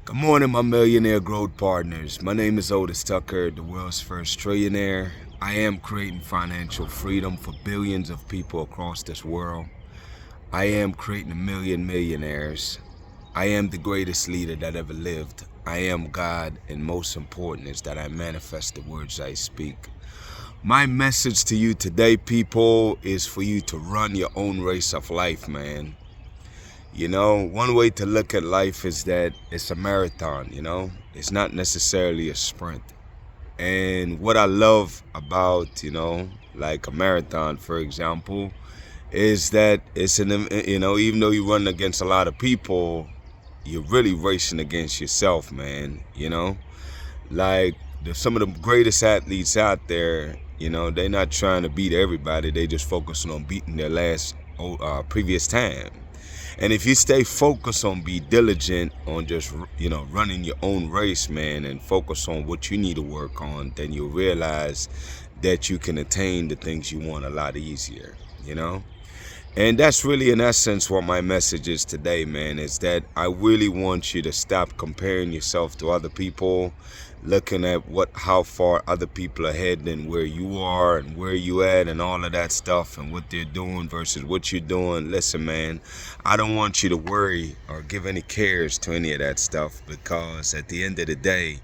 Good morning, my millionaire growth partners. My name is Otis Tucker, the world's first trillionaire. I am creating financial freedom for billions of people across this world. I am creating a million millionaires. I am the greatest leader that ever lived. I am God, and most important is that I manifest the words I speak. My message to you today, people, is for you to run your own race of life, man. You know, one way to look at life is that it's a marathon, it's not necessarily a sprint. And what I love about, like a marathon, for example, is that even though you run against a lot of people, you're really racing against yourself, man. Like some of the greatest athletes out there, they're not trying to beat everybody. They just focusing on beating their previous time. And if you stay focused on be diligent on just, running your own race, man, and focus on what you need to work on, then you'll realize that you can attain the things you want a lot easier, And that's really, in essence, what my message is today, man, is that I really want you to stop comparing yourself to other people, looking at how far other people are heading and where you are and where you at and all of that stuff and what they're doing versus what you're doing. Listen, man, I don't want you to worry or give any cares to any of that stuff, because at the end of the day,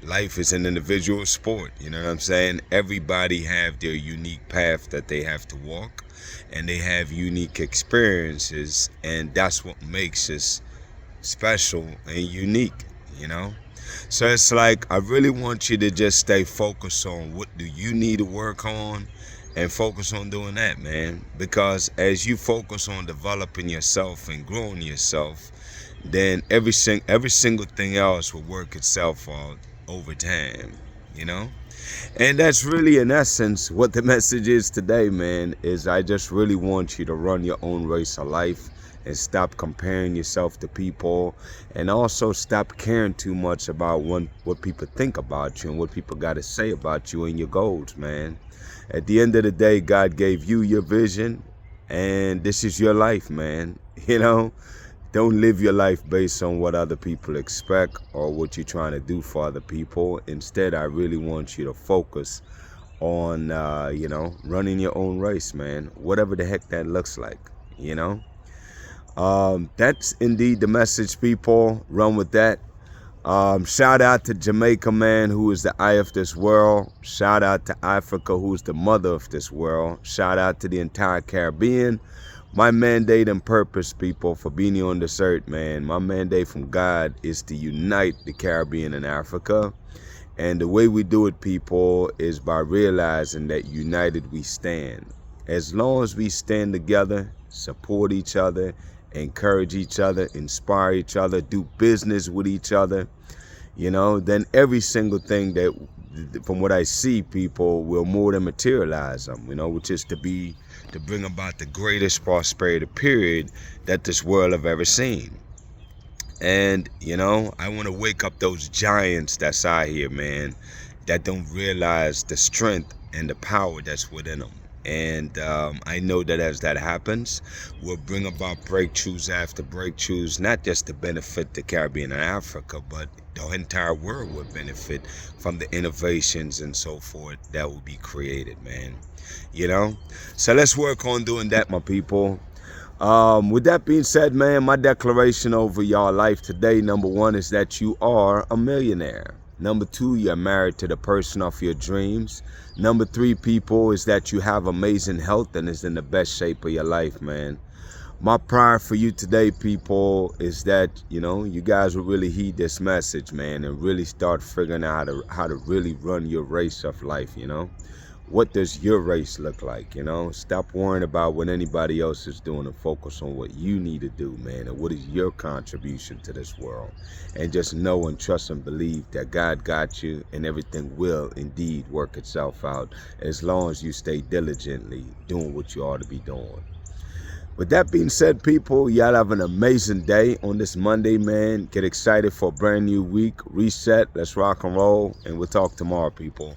life is an individual sport. You know what I'm saying? Everybody have their unique path that they have to walk, and they have unique experiences, and that's what makes us special and unique, So it's like, I really want you to just stay focused on what do you need to work on, and focus on doing that, man. Because as you focus on developing yourself and growing yourself, then every single thing else will work itself out over time, And that's really, in essence, what the message is today, man, is I just really want you to run your own race of life and stop comparing yourself to people, and also stop caring too much about what people think about you and what people got to say about you and your goals, man. At the end of the day, God gave you your vision, and this is your life, man. Don't live your life based on what other people expect or what you're trying to do for other people. Instead, I really want you to focus on, running your own race, man. Whatever the heck that looks like, That's indeed the message, people. Run with that. Shout out to Jamaica, man, who is the eye of this world. Shout out to Africa, who is the mother of this world. Shout out to the entire Caribbean. My mandate and purpose, people, for being on this earth, man, my mandate from God is to unite the Caribbean and Africa. And the way we do it, people, is by realizing that united we stand. As long as we stand together, support each other, encourage each other, inspire each other, do business with each other, then every single thing that, from what I see, people will more than materialize them, which is to bring about the greatest prosperity period that this world have ever seen. And, I want to wake up those giants that's out here, man, that don't realize the strength and the power that's within them. And I know that as that happens, we'll bring about breakthroughs after breakthroughs, not just to benefit the Caribbean and Africa, but the entire world will benefit from the innovations and so forth that will be created, man. So let's work on doing that, my people. With that being said, man, my declaration over y'all life today, number one, is that you are a millionaire. Number two, you're married to the person of your dreams. Number three, people, is that you have amazing health and is in the best shape of your life, man. My prayer for you today, people, is that, you guys will really heed this message, man, and really start figuring out how to really run your race of life, What does your race look like, Stop worrying about what anybody else is doing and focus on what you need to do, man, and what is your contribution to this world. And just know and trust and believe that God got you, and everything will indeed work itself out as long as you stay diligently doing what you ought to be doing. With that being said, people, y'all have an amazing day on this Monday, man. Get excited for a brand new week. Reset. Let's rock and roll. And we'll talk tomorrow, people.